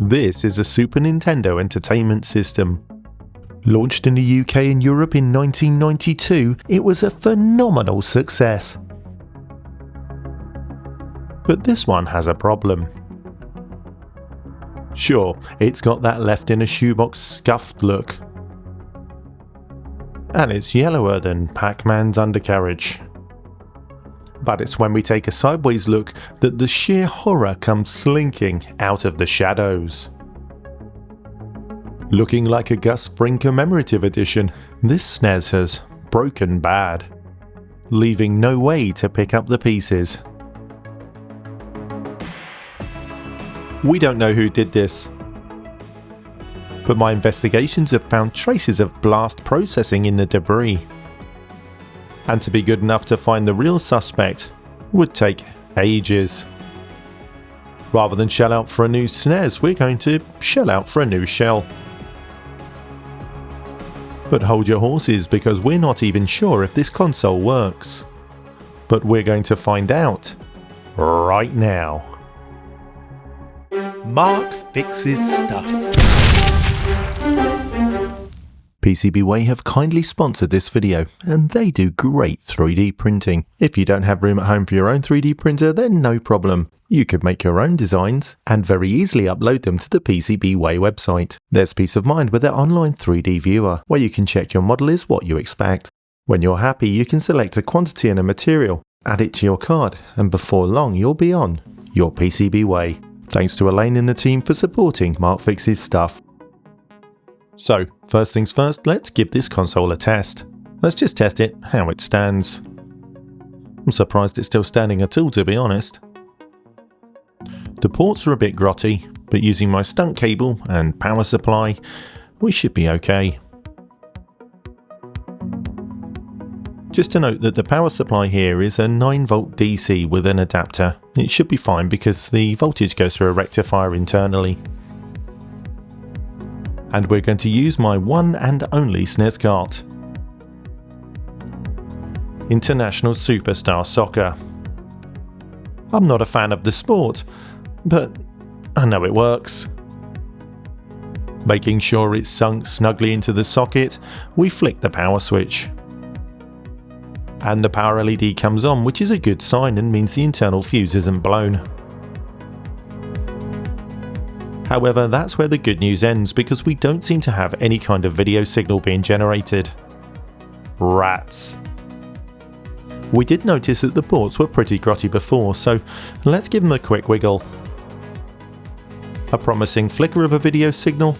This is a Super Nintendo Entertainment System. Launched in the UK and Europe in 1992, it was a phenomenal success. But this one has a problem. Sure, it's got that left in a shoebox scuffed look. And it's yellower than Pac-Man's undercarriage. But it's when we take a sideways look that the sheer horror comes slinking out of the shadows. Looking like a Gus Spring commemorative edition, this SNES has broken bad, leaving no way to pick up the pieces. We don't know who did this, but my investigations have found traces of blast processing in the debris. And to be good enough to find the real suspect would take ages. Rather than shell out for a new SNES, we're going to shell out for a new shell. But hold your horses, because we're not even sure if this console works. But we're going to find out right now. Mark fixes stuff. PCBWay have kindly sponsored this video, and they do great 3D printing. If you don't have room at home for your own 3D printer, then no problem. You could make your own designs and very easily upload them to the PCBWay website. There's peace of mind with their online 3D viewer, where you can check your model is what you expect. When you're happy, you can select a quantity and a material, add it to your card, and before long you'll be on your PCBWay. Thanks to Elaine and the team for supporting Mark Fixes Stuff. So, first things first, let's give this console a test. Let's just test it, how it stands. I'm surprised it's still standing at all, to be honest. The ports are a bit grotty, but using my stunt cable and power supply, we should be okay. Just to note that the power supply here is a 9V DC with an adapter. It should be fine because the voltage goes through a rectifier internally. And we're going to use my one and only SNES cart. International Superstar Soccer. I'm not a fan of the sport, but I know it works. Making sure it's sunk snugly into the socket, we flick the power switch. And the power LED comes on, which is a good sign and means the internal fuse isn't blown. However, that's where the good news ends, because we don't seem to have any kind of video signal being generated. Rats. We did notice that the ports were pretty grotty before, so let's give them a quick wiggle. A promising flicker of a video signal,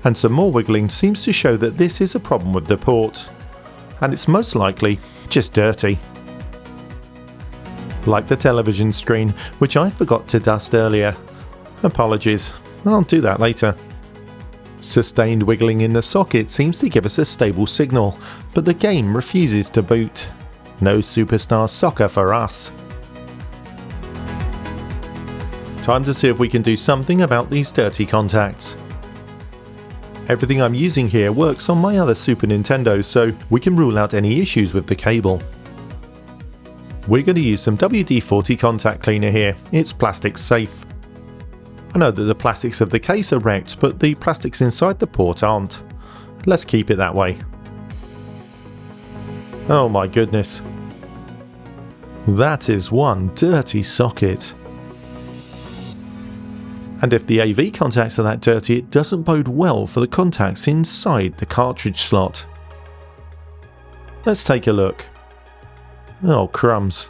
and some more wiggling seems to show that this is a problem with the port, and it's most likely just dirty. Like the television screen, which I forgot to dust earlier. Apologies, I'll do that later. Sustained wiggling in the socket seems to give us a stable signal, but the game refuses to boot. No Superstar Soccer for us. Time to see if we can do something about these dirty contacts. Everything I'm using here works on my other Super Nintendo, so we can rule out any issues with the cable. We're going to use some WD-40 contact cleaner here. It's plastic safe. I know that the plastics of the case are wrecked, but the plastics inside the port aren't. Let's keep it that way. Oh my goodness. That is one dirty socket. And if the AV contacts are that dirty, it doesn't bode well for the contacts inside the cartridge slot. Let's take a look. Oh crumbs.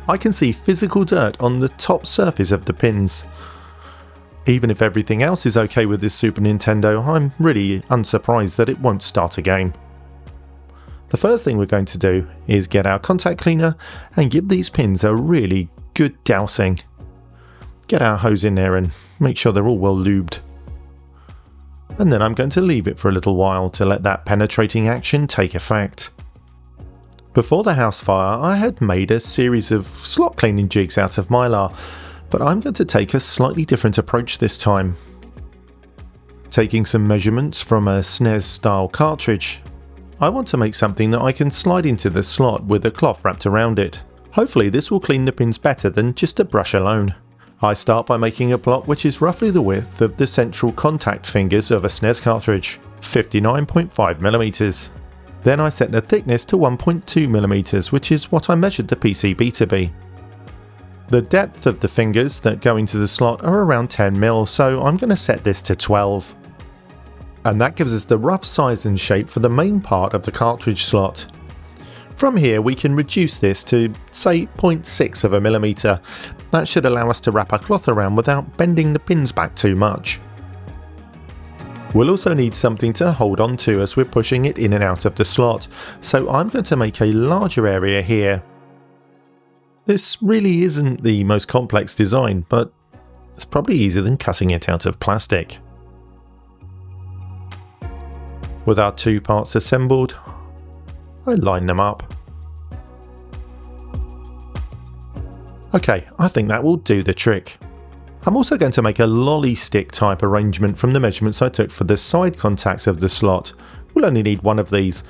I can see physical dirt on the top surface of the pins. Even if everything else is okay with this Super Nintendo, I'm really unsurprised that it won't start a game. The first thing we're going to do is get our contact cleaner and give these pins a really good dousing. Get our hose in there and make sure they're all well lubed. And then I'm going to leave it for a little while to let that penetrating action take effect. Before the house fire, I had made a series of slot cleaning jigs out of Mylar, but I'm going to take a slightly different approach this time. Taking some measurements from a SNES style cartridge, I want to make something that I can slide into the slot with a cloth wrapped around it. Hopefully this will clean the pins better than just a brush alone. I start by making a block which is roughly the width of the central contact fingers of a SNES cartridge, 59.5mm. Then I set the thickness to 1.2mm, which is what I measured the PCB to be. The depth of the fingers that go into the slot are around 10mm, so I'm going to set this to 12. And that gives us the rough size and shape for the main part of the cartridge slot. From here we can reduce this to, say, 0.6 of a millimeter. That should allow us to wrap our cloth around without bending the pins back too much. We'll also need something to hold on to as we're pushing it in and out of the slot, so I'm going to make a larger area here. This really isn't the most complex design, but it's probably easier than cutting it out of plastic. With our two parts assembled, I line them up. Okay, I think that will do the trick. I'm also going to make a lolly stick type arrangement from the measurements I took for the side contacts of the slot. We'll only need one of these.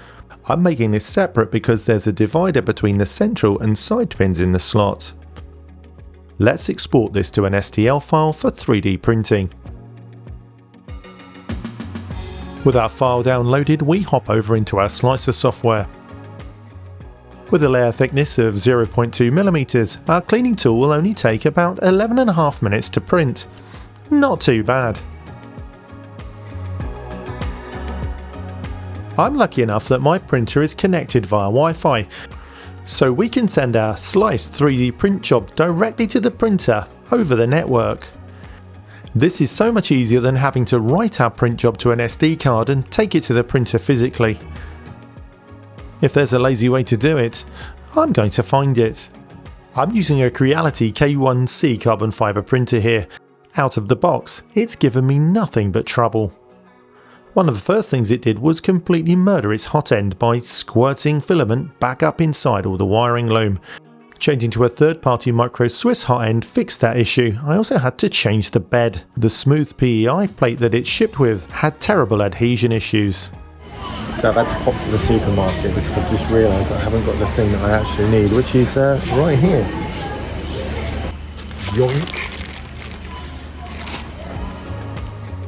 I'm making this separate because there's a divider between the central and side pins in the slot. Let's export this to an STL file for 3D printing. With our file downloaded, we hop over into our slicer software. With a layer thickness of 0.2mm, our cleaning tool will only take about 11.5 minutes to print. Not too bad. I'm lucky enough that my printer is connected via Wi-Fi, so we can send our sliced 3D print job directly to the printer over the network. This is so much easier than having to write our print job to an SD card and take it to the printer physically. If there's a lazy way to do it, I'm going to find it. I'm using a Creality K1C carbon fibre printer here. Out of the box, it's given me nothing but trouble. One of the first things it did was completely murder its hot end by squirting filament back up inside all the wiring loom. Changing to a third-party micro Swiss hot end fixed that issue. I also had to change the bed. The smooth PEI plate that it shipped with had terrible adhesion issues. So I've had to pop to the supermarket because I've just realised I haven't got the thing that I actually need, which is right here. Yoink!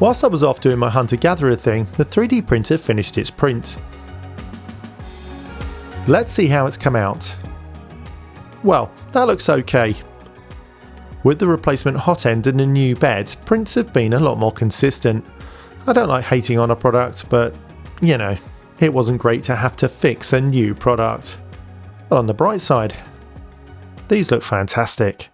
Whilst I was off doing my hunter-gatherer thing, the 3D printer finished its print. Let's see how it's come out. Well, that looks okay. With the replacement hot end and a new bed, prints have been a lot more consistent. I don't like hating on a product, but, you know, it wasn't great to have to fix a new product. But on the bright side, these look fantastic.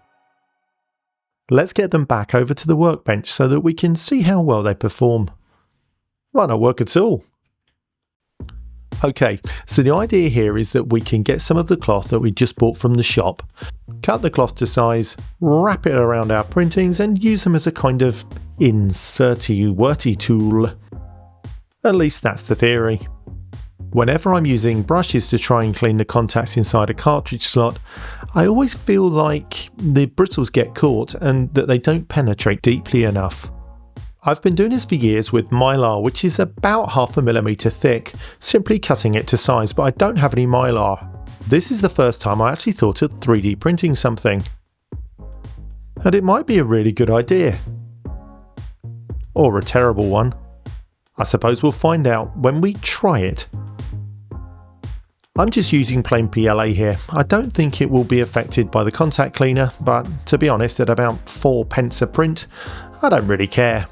Let's get them back over to the workbench so that we can see how well they perform. Might not work at all. Okay, so the idea here is that we can get some of the cloth that we just bought from the shop, cut the cloth to size, wrap it around our printings and use them as a kind of inserty-worty tool. At least that's the theory. Whenever I'm using brushes to try and clean the contacts inside a cartridge slot, I always feel like the bristles get caught and that they don't penetrate deeply enough. I've been doing this for years with Mylar, which is about 0.5 millimeter thick, simply cutting it to size, but I don't have any Mylar. This is the first time I actually thought of 3D printing something. And it might be a really good idea. Or a terrible one. I suppose we'll find out when we try it. I'm just using plain PLA here. I don't think it will be affected by the contact cleaner, but to be honest, at about 4p a print, I don't really care.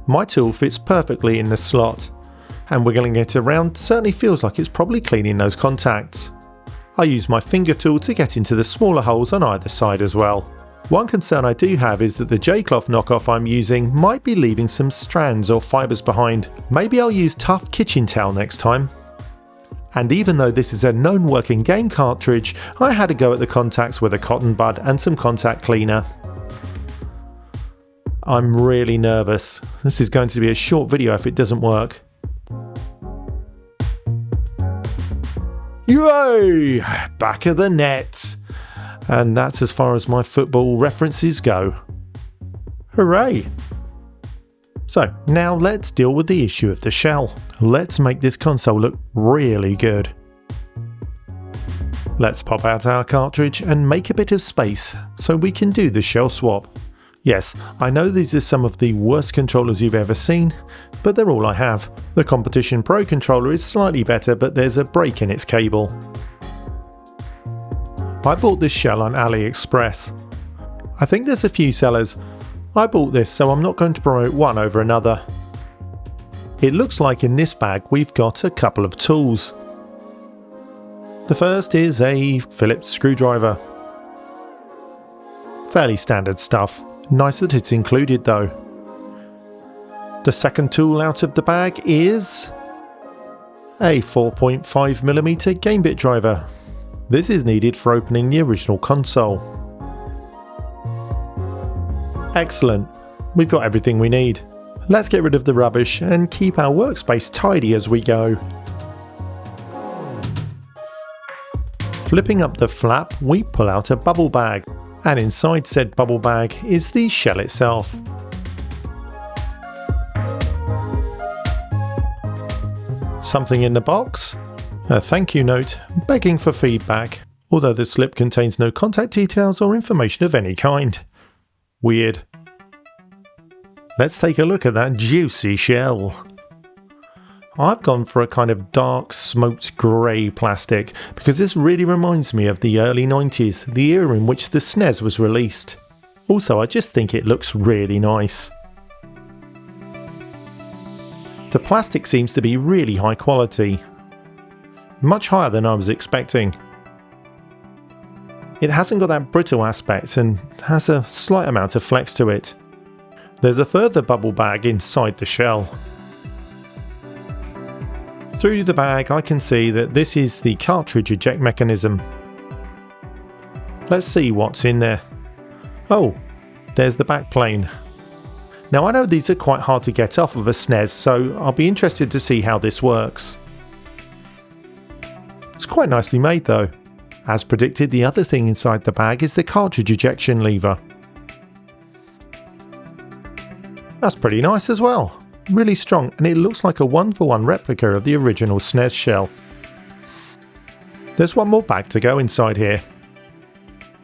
My tool fits perfectly in the slot, and wiggling it around certainly feels like it's probably cleaning those contacts. I use my finger tool to get into the smaller holes on either side as well. One concern I do have is that the J-cloth knockoff I'm using might be leaving some strands or fibres behind. Maybe I'll use tough kitchen towel next time. And even though this is a known working game cartridge, I had a go at the contacts with a cotton bud and some contact cleaner. I'm really nervous. This is going to be a short video if it doesn't work. Yay! Back of the net! And that's as far as my football references go. Hooray! So, now let's deal with the issue of the shell. Let's make this console look really good. Let's pop out our cartridge and make a bit of space so we can do the shell swap. Yes, I know these are some of the worst controllers you've ever seen, but they're all I have. The Competition Pro controller is slightly better, but there's a break in its cable. I bought this shell on AliExpress. I think there's a few sellers. I bought this, so I'm not going to promote one over another. It looks like in this bag we've got a couple of tools. The first is a Phillips screwdriver. Fairly standard stuff. Nice that it's included though. The second tool out of the bag is a 4.5mm game bit driver. This is needed for opening the original console. Excellent, we've got everything we need. Let's get rid of the rubbish and keep our workspace tidy as we go. Flipping up the flap, we pull out a bubble bag, and inside said bubble bag is the shell itself. Something in the box? A thank you note begging for feedback, although the slip contains no contact details or information of any kind. Weird. Let's take a look at that juicy shell. I've gone for a kind of dark smoked grey plastic because this really reminds me of the early 90s, the era in which the SNES was released. Also, I just think it looks really nice. The plastic seems to be really high quality. Much higher than I was expecting. It hasn't got that brittle aspect and has a slight amount of flex to it. There's a further bubble bag inside the shell. Through the bag I can see that this is the cartridge eject mechanism. Let's see what's in there. Oh, there's the back plane. Now I know these are quite hard to get off of a SNES, so I'll be interested to see how this works. It's quite nicely made though. As predicted, the other thing inside the bag is the cartridge ejection lever. That's pretty nice as well. Really strong, and it looks like a one-for-one replica of the original SNES shell. There's one more bag to go inside here.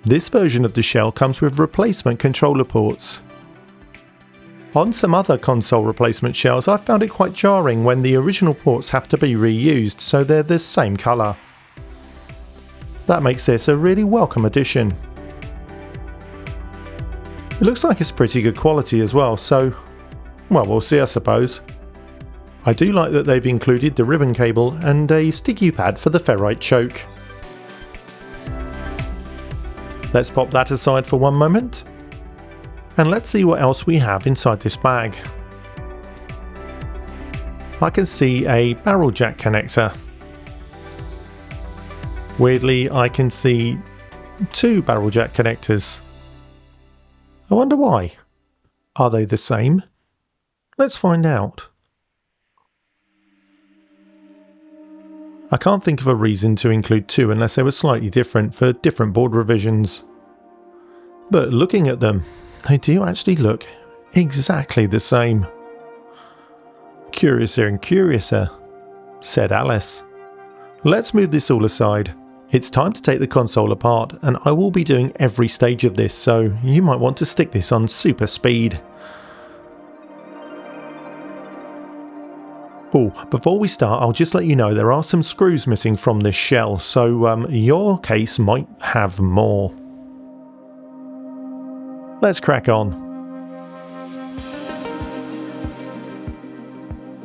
This version of the shell comes with replacement controller ports. On some other console replacement shells I found it quite jarring when the original ports have to be reused so they're the same colour. That makes this a really welcome addition. It looks like it's pretty good quality as well, so well, we'll see I suppose. I do like that they've included the ribbon cable and a sticky pad for the ferrite choke. Let's pop that aside for one moment. And let's see what else we have inside this bag. I can see a barrel jack connector. Weirdly, I can see two barrel jack connectors. I wonder why. Are they the same? Let's find out. I can't think of a reason to include two unless they were slightly different for different board revisions. But looking at them, they do actually look exactly the same. Curiouser and curiouser, said Alice. Let's move this all aside. It's time to take the console apart, and I will be doing every stage of this, so you might want to stick this on super speed. Oh, before we start, I'll just let you know there are some screws missing from this shell, so your case might have more. Let's crack on.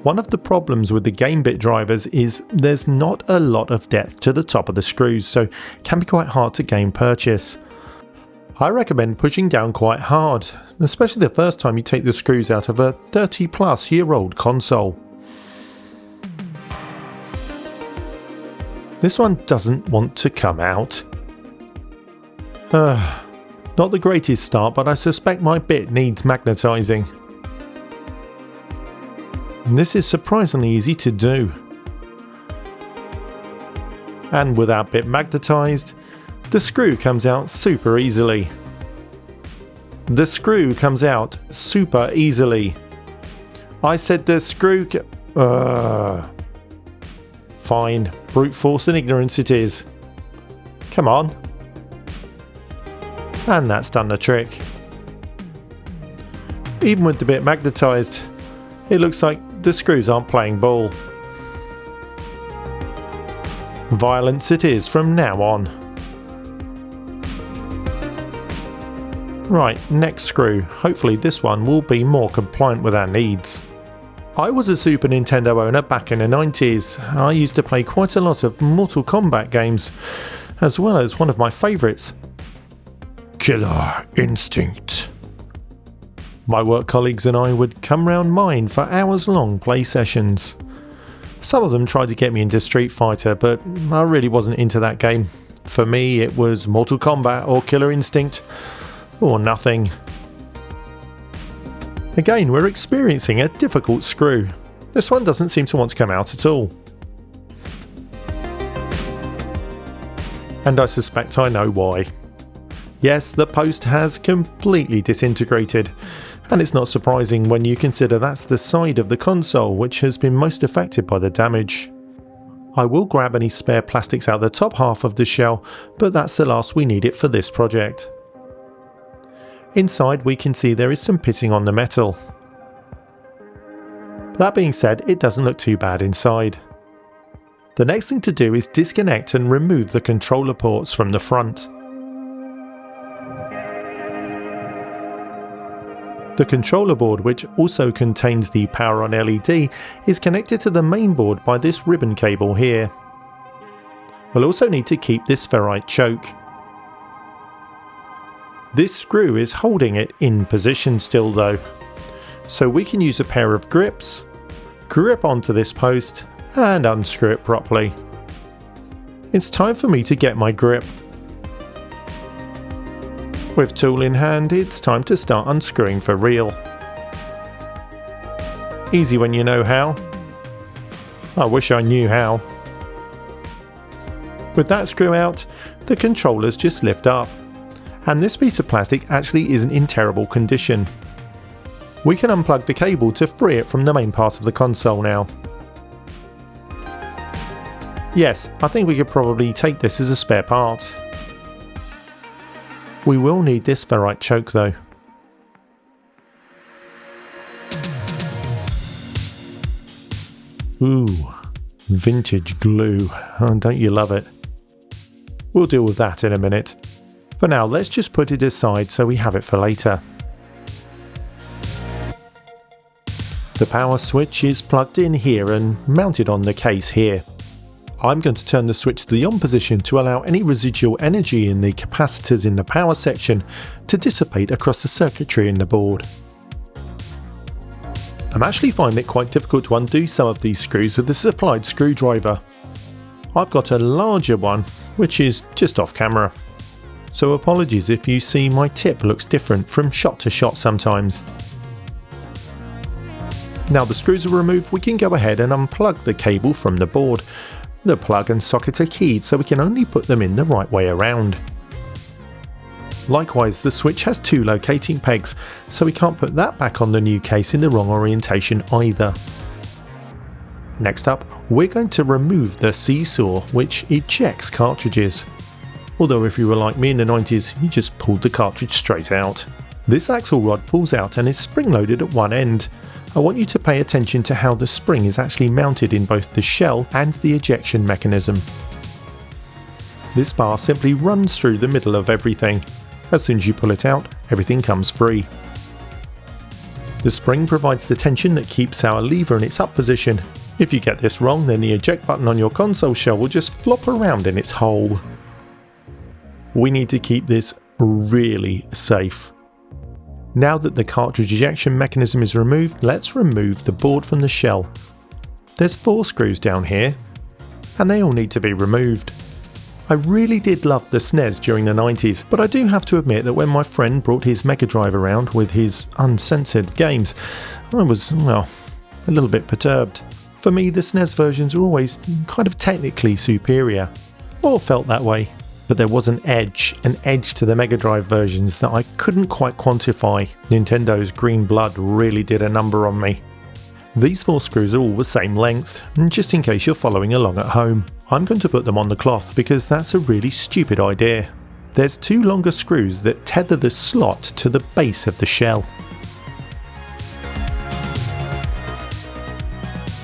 One of the problems with the game bit drivers is there's not a lot of depth to the top of the screws, so it can be quite hard to gain purchase. I recommend pushing down quite hard, especially the first time you take the screws out of a 30-plus-year-old console. This one doesn't want to come out. Not the greatest start, but I suspect my bit needs magnetising. This is surprisingly easy to do. And with our bit magnetised, the screw comes out super easily. The screw comes out super easily. I said the screw Fine, brute force and ignorance it is. Come on. And that's done the trick. Even with the bit magnetised, it looks like the screws aren't playing ball. Violence it is from now on. Right, next screw. Hopefully this one will be more compliant with our needs. I was a Super Nintendo owner back in the 90s. I used to play quite a lot of Mortal Kombat games, as well as one of my favourites, Killer Instinct. My work colleagues and I would come round mine for hours-long play sessions. Some of them tried to get me into Street Fighter, but I really wasn't into that game. For me, it was Mortal Kombat or Killer Instinct, or nothing. Again, we're experiencing a difficult screw. This one doesn't seem to want to come out at all. And I suspect I know why. Yes, the post has completely disintegrated, and it's not surprising when you consider that's the side of the console which has been most affected by the damage. I will grab any spare plastics out the top half of the shell, but that's the last we need it for this project. Inside we can see there is some pitting on the metal. That being said, it doesn't look too bad inside. The next thing to do is disconnect and remove the controller ports from the front. The controller board, which also contains the power on LED, is connected to the main board by this ribbon cable here. We'll also need to keep this ferrite choke. This screw is holding it in position still though, so we can use a pair of grips, grip onto this post and unscrew it properly. It's time for me to get my grip. With tool in hand, it's time to start unscrewing for real. Easy when you know how. I wish I knew how. With that screw out, the controllers just lift up. And this piece of plastic actually isn't in terrible condition. We can unplug the cable to free it from the main part of the console now. Yes, I think we could probably take this as a spare part. We will need this ferrite choke though. Ooh, vintage glue. Oh, don't you love it? We'll deal with that in a minute. For now, let's just put it aside so we have it for later. The power switch is plugged in here and mounted on the case here. I'm going to turn the switch to the on position to allow any residual energy in the capacitors in the power section to dissipate across the circuitry in the board. I'm actually finding it quite difficult to undo some of these screws with the supplied screwdriver. I've got a larger one, which is just off camera. So apologies if you see my tip looks different from shot to shot sometimes. Now the screws are removed, we can go ahead and unplug the cable from the board. The plug and socket are keyed so we can only put them in the right way around. Likewise, the switch has two locating pegs, so we can't put that back on the new case in the wrong orientation either. Next up, we're going to remove the seesaw, which ejects cartridges. Although if you were like me in the 90s, you just pulled the cartridge straight out. This axle rod pulls out and is spring-loaded at one end. I want you to pay attention to how the spring is actually mounted in both the shell and the ejection mechanism. This bar simply runs through the middle of everything. As soon as you pull it out, everything comes free. The spring provides the tension that keeps our lever in its up position. If you get this wrong, then the eject button on your console shell will just flop around in its hole. We need to keep this really safe. Now that the cartridge ejection mechanism is removed, let's remove the board from the shell. There's 4 screws down here, and they all need to be removed. I really did love the SNES during the 90s, but I do have to admit that when my friend brought his Mega Drive around with his uncensored games, I was, well, a little bit perturbed. For me, the SNES versions were always kind of technically superior, or felt that way. But there was an edge to the Mega Drive versions that I couldn't quite quantify. Nintendo's green blood really did a number on me. These 4 screws are all the same length, and just in case you're following along at home, I'm going to put them on the cloth because that's a really stupid idea. There's 2 longer screws that tether the slot to the base of the shell.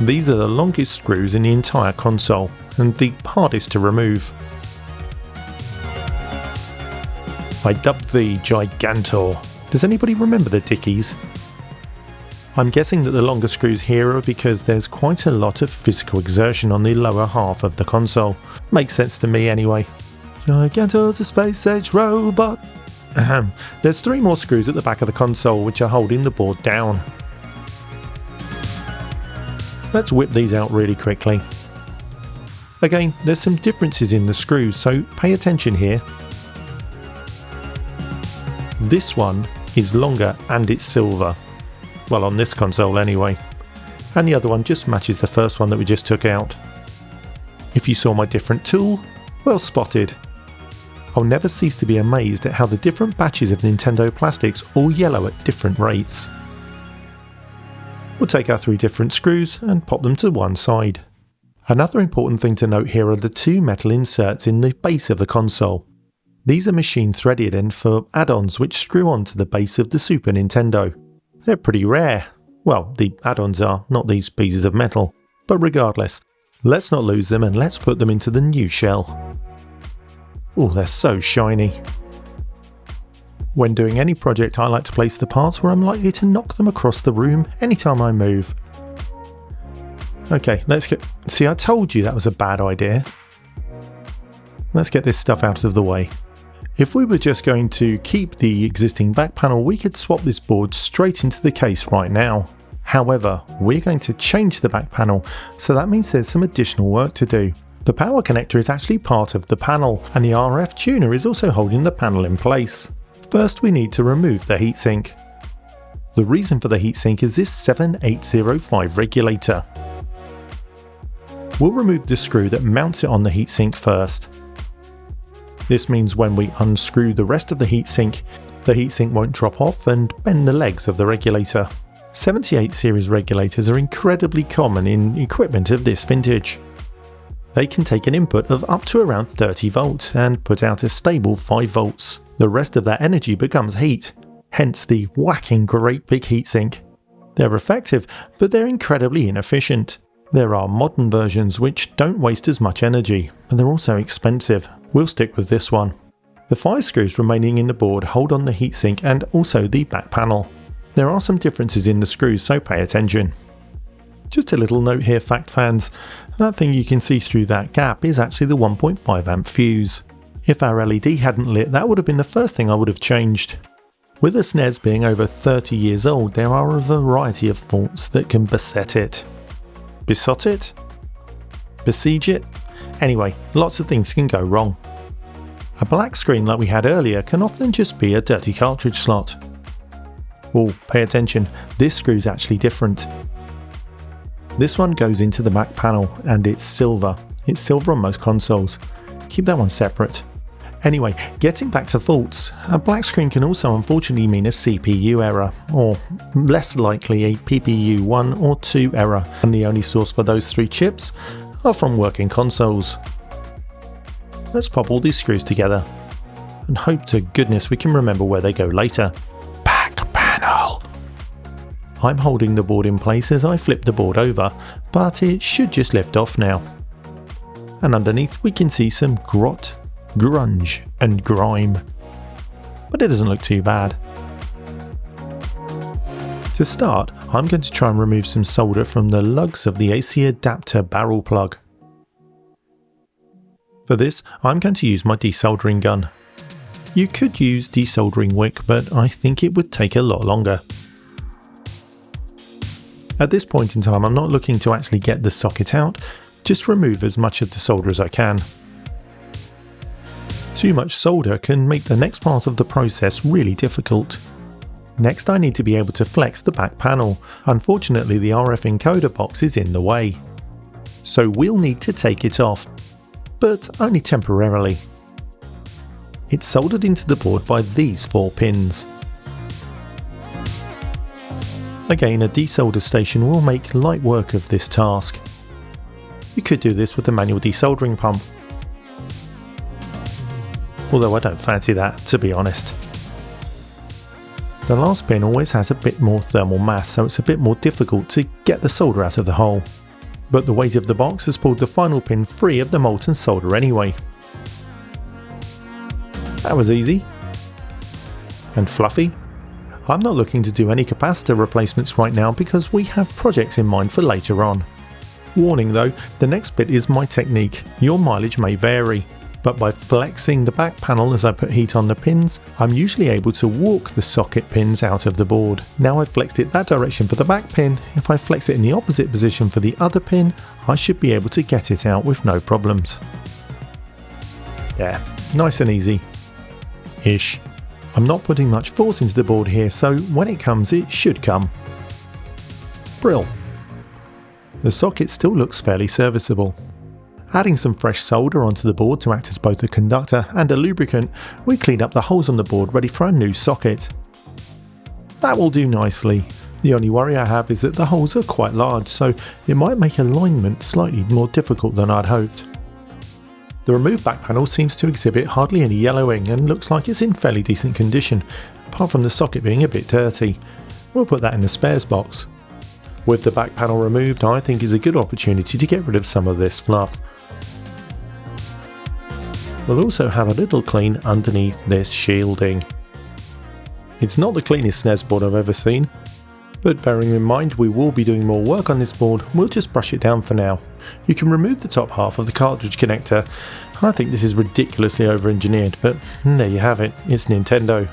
These are the longest screws in the entire console, and the hardest to remove. I dubbed the Gigantor. Does anybody remember the Dickies? I'm guessing that the longer screws here are because there's quite a lot of physical exertion on the lower half of the console. Makes sense to me anyway. Gigantor's a space-age robot. There's 3 more screws at the back of the console which are holding the board down. Let's whip these out really quickly. Again, there's some differences in the screws, so pay attention here. This one is longer and it's silver. Well, on this console anyway. And the other one just matches the first one that we just took out. If you saw my different tool, well spotted. I'll never cease to be amazed at how the different batches of Nintendo plastics all yellow at different rates. We'll take our 3 different screws and pop them to one side. Another important thing to note here are the 2 metal inserts in the base of the console. These are machine threaded and for add-ons which screw onto the base of the Super Nintendo. They're pretty rare. Well, the add-ons are, not these pieces of metal. But regardless, let's not lose them and let's put them into the new shell. Oh, they're so shiny. When doing any project, I like to place the parts where I'm likely to knock them across the room anytime I move. Okay, let's get... See, I told you that was a bad idea. Let's get this stuff out of the way. If we were just going to keep the existing back panel, we could swap this board straight into the case right now. However, we're going to change the back panel, so that means there's some additional work to do. The power connector is actually part of the panel, and the RF tuner is also holding the panel in place. First, we need to remove the heatsink. The reason for the heatsink is this 7805 regulator. We'll remove the screw that mounts it on the heatsink first. This means when we unscrew the rest of the heatsink won't drop off and bend the legs of the regulator. 78 series regulators are incredibly common in equipment of this vintage. They can take an input of up to around 30 volts and put out a stable 5 volts. The rest of that energy becomes heat, hence the whacking great big heatsink. They're effective, but they're incredibly inefficient. There are modern versions which don't waste as much energy, but they're also expensive. We'll stick with this one. The 5 screws remaining in the board hold on the heatsink and also the back panel. There are some differences in the screws, so pay attention. Just a little note here, fact fans, that thing you can see through that gap is actually the 1.5 amp fuse. If our LED hadn't lit, that would have been the first thing I would have changed. With a SNES being over 30 years old, there are a variety of faults that can beset it. Besot it? Besiege it? Anyway, lots of things can go wrong. A black screen like we had earlier can often just be a dirty cartridge slot. Oh, pay attention, this screw's actually different. This one goes into the back panel and it's silver. It's silver on most consoles. Keep that one separate. Anyway, getting back to faults, a black screen can also unfortunately mean a CPU error, or less likely a PPU 1 or 2 error, and the only source for those 3 chips are from working consoles. Let's pop all these screws together, and hope to goodness we can remember where they go later. Back panel! I'm holding the board in place as I flip the board over, but it should just lift off now. And underneath we can see some grot, grunge and grime, but it doesn't look too bad. To start, I'm going to try and remove some solder from the lugs of the AC adapter barrel plug. For this, I'm going to use my desoldering gun. You could use desoldering wick, but I think it would take a lot longer. At this point in time, I'm not looking to actually get the socket out, just remove as much of the solder as I can. Too much solder can make the next part of the process really difficult. Next, I need to be able to flex the back panel. Unfortunately, the RF encoder box is in the way. So we'll need to take it off, but only temporarily. It's soldered into the board by these 4 pins. Again, a desolder station will make light work of this task. You could do this with a manual desoldering pump. Although I don't fancy that, to be honest. The last pin always has a bit more thermal mass, so it's a bit more difficult to get the solder out of the hole. but the weight of the box has pulled the final pin free of the molten solder anyway. That was easy. And fluffy. I'm not looking to do any capacitor replacements right now because we have projects in mind for later on. Warning though, the next bit is my technique. Your mileage may vary, but by flexing the back panel as I put heat on the pins, I'm usually able to walk the socket pins out of the board. Now I've flexed it that direction for the back pin, if I flex it in the opposite position for the other pin, I should be able to get it out with no problems. Yeah, nice and easy. Ish. I'm not putting much force into the board here, so when it comes, it should come. Brill. The socket still looks fairly serviceable. Adding some fresh solder onto the board to act as both a conductor and a lubricant, we cleaned up the holes on the board ready for a new socket. That will do nicely. The only worry I have is that the holes are quite large, so it might make alignment slightly more difficult than I'd hoped. The removed back panel seems to exhibit hardly any yellowing and looks like it's in fairly decent condition, apart from the socket being a bit dirty. We'll put that in the spares box. With the back panel removed, I think is a good opportunity to get rid of some of this fluff. We'll also have a little clean underneath this shielding. It's not the cleanest SNES board I've ever seen, but bearing in mind we will be doing more work on this board, we'll just brush it down for now. You can remove the top half of the cartridge connector. I think this is ridiculously over-engineered, but there you have it, it's Nintendo.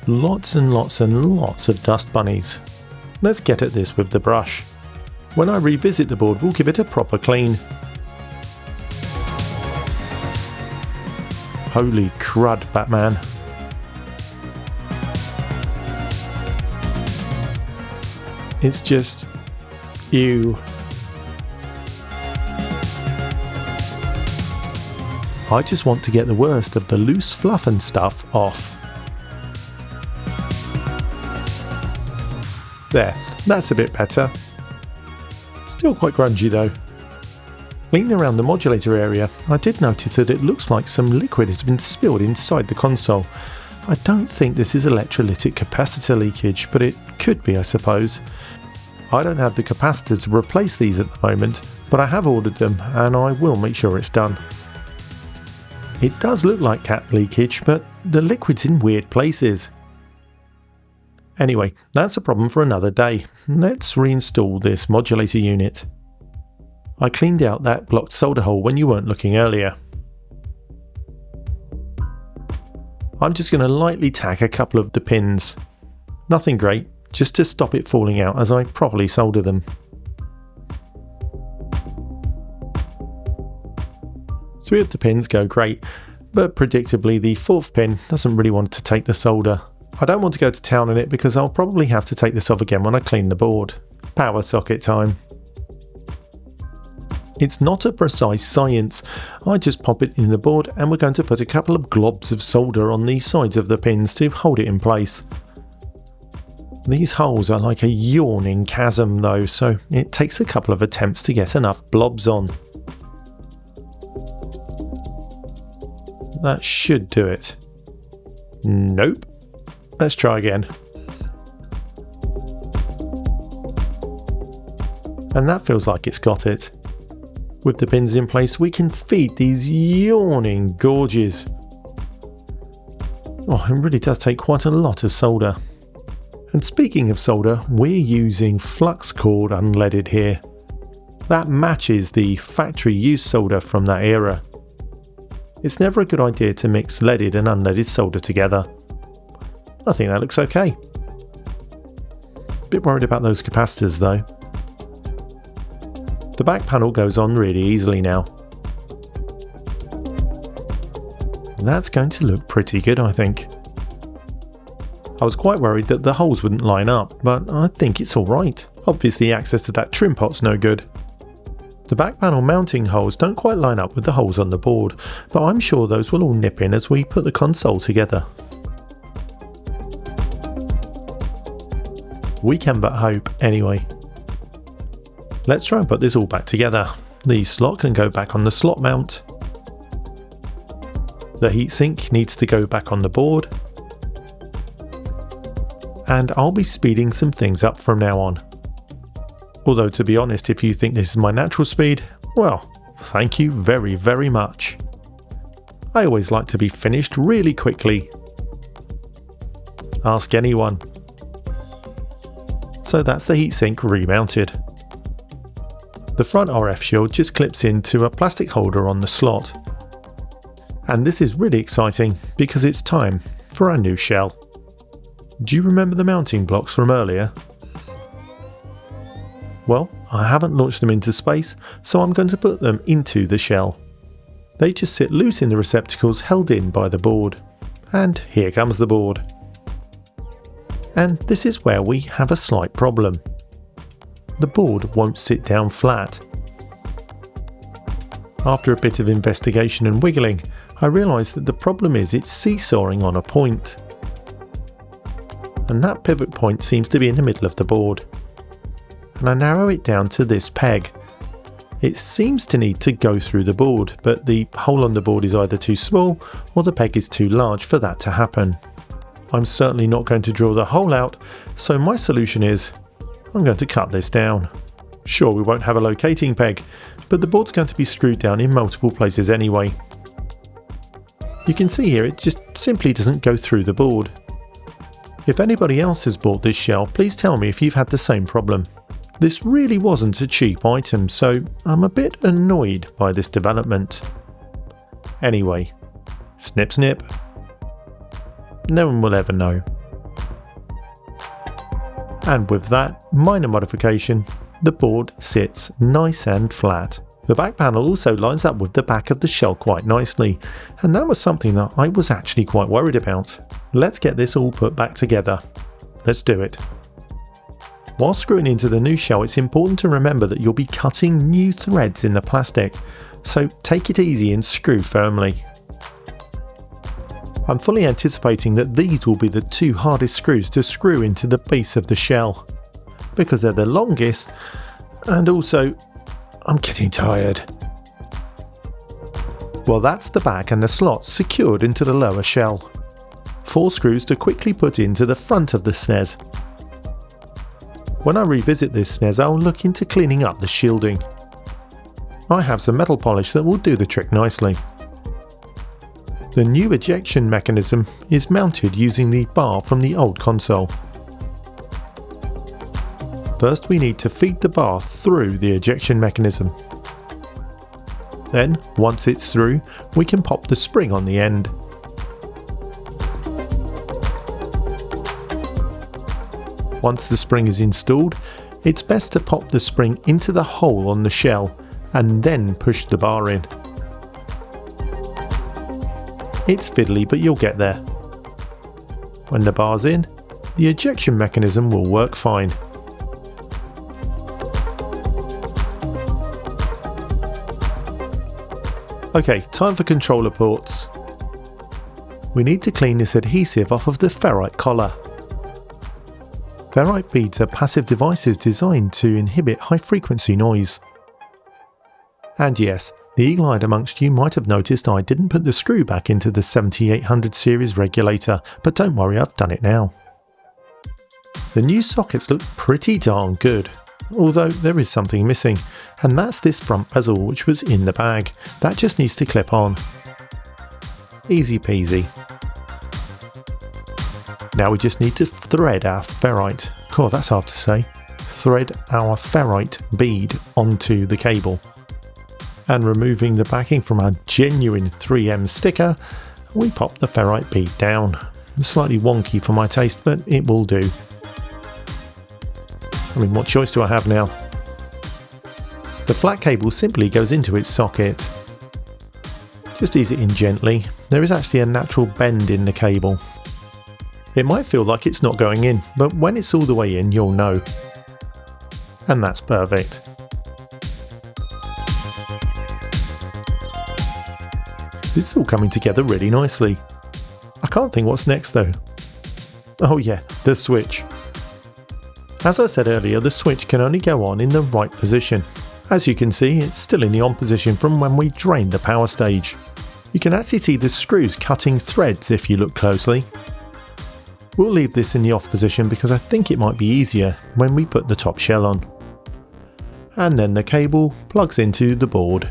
Lots and lots and lots of dust bunnies. Let's get at this with the brush. When I revisit the board, we'll give it a proper clean. Holy crud, Batman. It's just... ew. I just want to get the worst of the loose fluff and stuff off. There, that's a bit better. Still quite grungy though. Cleaning around the modulator area, I did notice that it looks like some liquid has been spilled inside the console. I don't think this is electrolytic capacitor leakage, but it could be, I suppose. I don't have the capacitor to replace these at the moment, but I have ordered them and I will make sure it's done. It does look like cap leakage, but the liquid's in weird places. Anyway, that's a problem for another day. Let's reinstall this modulator unit. I cleaned out that blocked solder hole when you weren't looking earlier. I'm just going to lightly tack a couple of the pins. Nothing great, just to stop it falling out as I properly solder them. Three of the pins go great, but predictably the fourth pin doesn't really want to take the solder. I don't want to go to town on it because I'll probably have to take this off again when I clean the board. Power socket time. It's not a precise science. I just pop it in the board and we're going to put a couple of globs of solder on the sides of the pins to hold it in place. These holes are like a yawning chasm though, so it takes a couple of attempts to get enough blobs on. That should do it. Nope. Let's try again. And that feels like it's got it. With the pins in place, we can feed these yawning gorges. Oh, it really does take quite a lot of solder. And speaking of solder, we're using flux cord unleaded here. That matches the factory use solder from that era. It's never a good idea to mix leaded and unleaded solder together. I think that looks okay. Bit worried about those capacitors though. The back panel goes on really easily now. That's going to look pretty good, I think. I was quite worried that the holes wouldn't line up, but I think it's alright. Obviously access to that trim pot's no good. The back panel mounting holes don't quite line up with the holes on the board, but I'm sure those will all nip in as we put the console together. We can but hope, anyway. Let's try and put this all back together. The slot can go back on the slot mount. The heatsink needs to go back on the board. And I'll be speeding some things up from now on. Although to be honest, if you think this is my natural speed, well, thank you very, very much. I always like to be finished really quickly. Ask anyone. So that's the heatsink remounted. The front RF shield just clips into a plastic holder on the slot. And this is really exciting because it's time for our new shell. Do you remember the mounting blocks from earlier? Well, I haven't launched them into space, so I'm going to put them into the shell. They just sit loose in the receptacles held in by the board. And here comes the board. And this is where we have a slight problem. The board won't sit down flat. After a bit of investigation and wiggling, I realised that the problem is it's seesawing on a point. And that pivot point seems to be in the middle of the board. And I narrow it down to this peg. It seems to need to go through the board, but the hole on the board is either too small or the peg is too large for that to happen. I'm certainly not going to drill the hole out, so my solution is I'm going to cut this down. Sure, we won't have a locating peg, but the board's going to be screwed down in multiple places anyway. You can see here it just simply doesn't go through the board. If anybody else has bought this shell, please tell me if you've had the same problem. This really wasn't a cheap item, so I'm a bit annoyed by this development. Anyway, snip snip. No one will ever know. And with that minor modification, the board sits nice and flat. The back panel also lines up with the back of the shell quite nicely, and that was something that I was actually quite worried about. Let's get this all put back together. Let's do it. While screwing into the new shell, it's important to remember that you'll be cutting new threads in the plastic, so take it easy and screw firmly. I'm fully anticipating that these will be the two hardest screws to screw into the base of the shell, because they're the longest, and also I'm getting tired. Well, that's the back and the slots secured into the lower shell. 4 screws to quickly put into the front of the SNES. When I revisit this SNES, I'll look into cleaning up the shielding. I have some metal polish that will do the trick nicely. The new ejection mechanism is mounted using the bar from the old console. First we need to feed the bar through the ejection mechanism. Then, once it's through, we can pop the spring on the end. Once the spring is installed, it's best to pop the spring into the hole on the shell and then push the bar in. It's fiddly, but you'll get there. When the bar's in, the ejection mechanism will work fine. Okay, time for controller ports. We need to clean this adhesive off of the ferrite collar. Ferrite beads are passive devices designed to inhibit high frequency noise. And yes, the eagle-eyed amongst you might have noticed I didn't put the screw back into the 7800 series regulator, but don't worry, I've done it now. The new sockets look pretty darn good, although there is something missing, and that's this front bezel which was in the bag. That just needs to clip on. Easy peasy. Now we just need to thread our ferrite, God that's hard to say, thread our ferrite bead onto the cable. And removing the backing from our genuine 3M sticker, we pop the ferrite bead down. It's slightly wonky for my taste, but it will do. I mean, what choice do I have now? The flat cable simply goes into its socket. Just ease it in gently. There is actually a natural bend in the cable. It might feel like it's not going in, but when it's all the way in, you'll know. And that's perfect. This is all coming together really nicely. I can't think what's next though. Oh yeah, the switch. As I said earlier, the switch can only go on in the right position. As you can see, it's still in the on position from when we drained the power stage. You can actually see the screws cutting threads if you look closely. We'll leave this in the off position because I think it might be easier when we put the top shell on. and then the cable plugs into the board.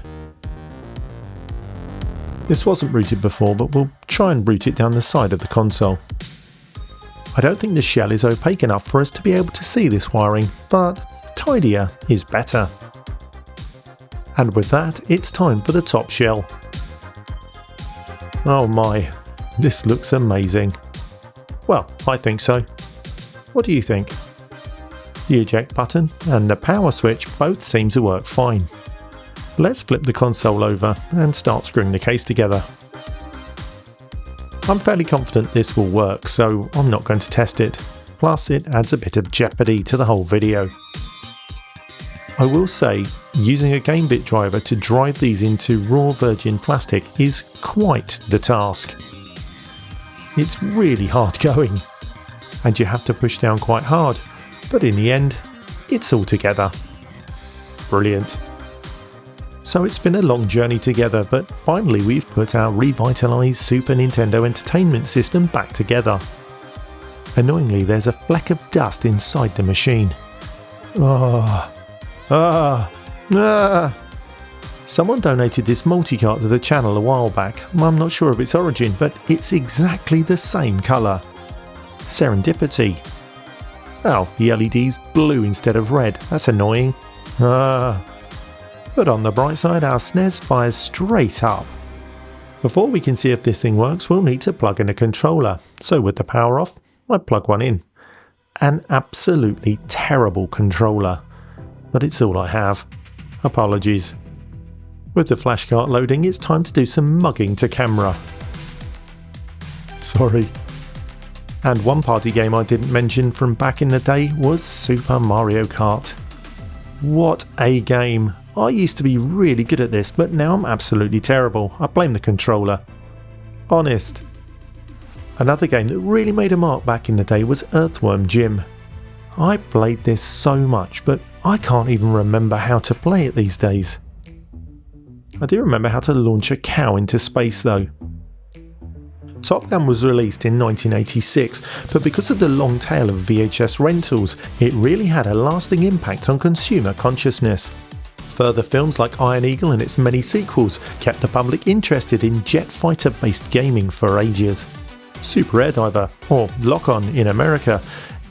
This wasn't routed before, but we'll try and route it down the side of the console. I don't think the shell is opaque enough for us to be able to see this wiring, but tidier is better. And with that, it's time for the top shell. Oh my, this looks amazing. Well, I think so. What do you think? The eject button and the power switch both seem to work fine. Let's flip the console over and start screwing the case together. I'm fairly confident this will work, so I'm not going to test it. Plus, it adds a bit of jeopardy to the whole video. I will say, using a game bit driver to drive these into raw virgin plastic is quite the task. It's really hard going, and you have to push down quite hard, but in the end, it's all together. Brilliant. So it's been a long journey together, but finally we've put our revitalised Super Nintendo Entertainment System back together. Annoyingly, there's a fleck of dust inside the machine. Someone donated this multi-cart to the channel a while back. I'm not sure of its origin, but it's exactly the same colour. Serendipity. Oh, the LED's blue instead of red. That's annoying. But on the bright side, our SNES fires straight up. Before we can see if this thing works, we'll need to plug in a controller. So with the power off, I plug one in. An absolutely terrible controller. But it's all I have. Apologies. With the flashcard loading, it's time to do some mugging to camera. Sorry. And one party game I didn't mention from back in the day was Super Mario Kart. What a game! I used to be really good at this, but now I'm absolutely terrible. I blame the controller. Honest. Another game that really made a mark back in the day was Earthworm Jim. I played this so much, but I can't even remember how to play it these days. I do remember how to launch a cow into space though. Top Gun was released in 1986, but because of the long tail of VHS rentals, it really had a lasting impact on consumer consciousness. Further films like Iron Eagle and its many sequels kept the public interested in jet fighter based gaming for ages. Super Air Diver, or Lock On in America,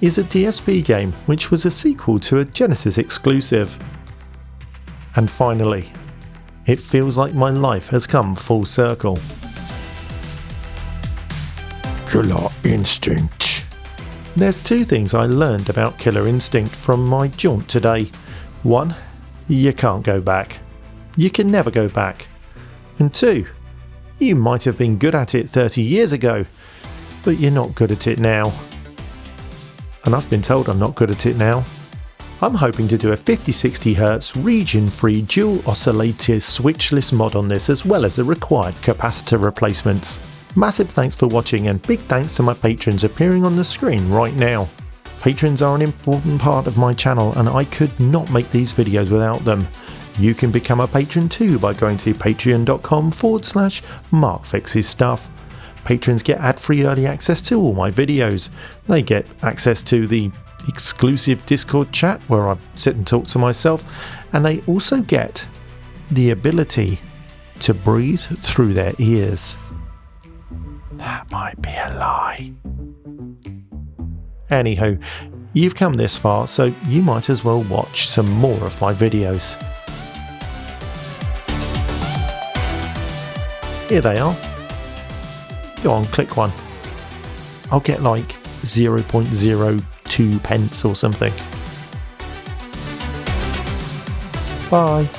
is a DSP game which was a sequel to a Genesis exclusive. And finally, it feels like my life has come full circle. Killer Instinct. There's two things I learned about Killer Instinct from my jaunt today. One, you can't go back. You can never go back. And two, you might have been good at it 30 years ago, but you're not good at it now. And I've been told I'm not good at it now. I'm hoping to do a 50-60Hz region-free dual oscillator switchless mod on this, as well as the required capacitor replacements. Massive thanks for watching, and big thanks to my patrons appearing on the screen right now. Patrons are an important part of my channel, and I could not make these videos without them. You can become a patron too by going to patreon.com/MarkFixesStuff. Patrons get ad-free early access to all my videos. They get access to the exclusive Discord chat where I sit and talk to myself, and they also get the ability to breathe through their ears. That might be a lie. Anywho, you've come this far, so you might as well watch some more of my videos. Here they are. Go on, click one. I'll get like 0.02 pence or something. Bye.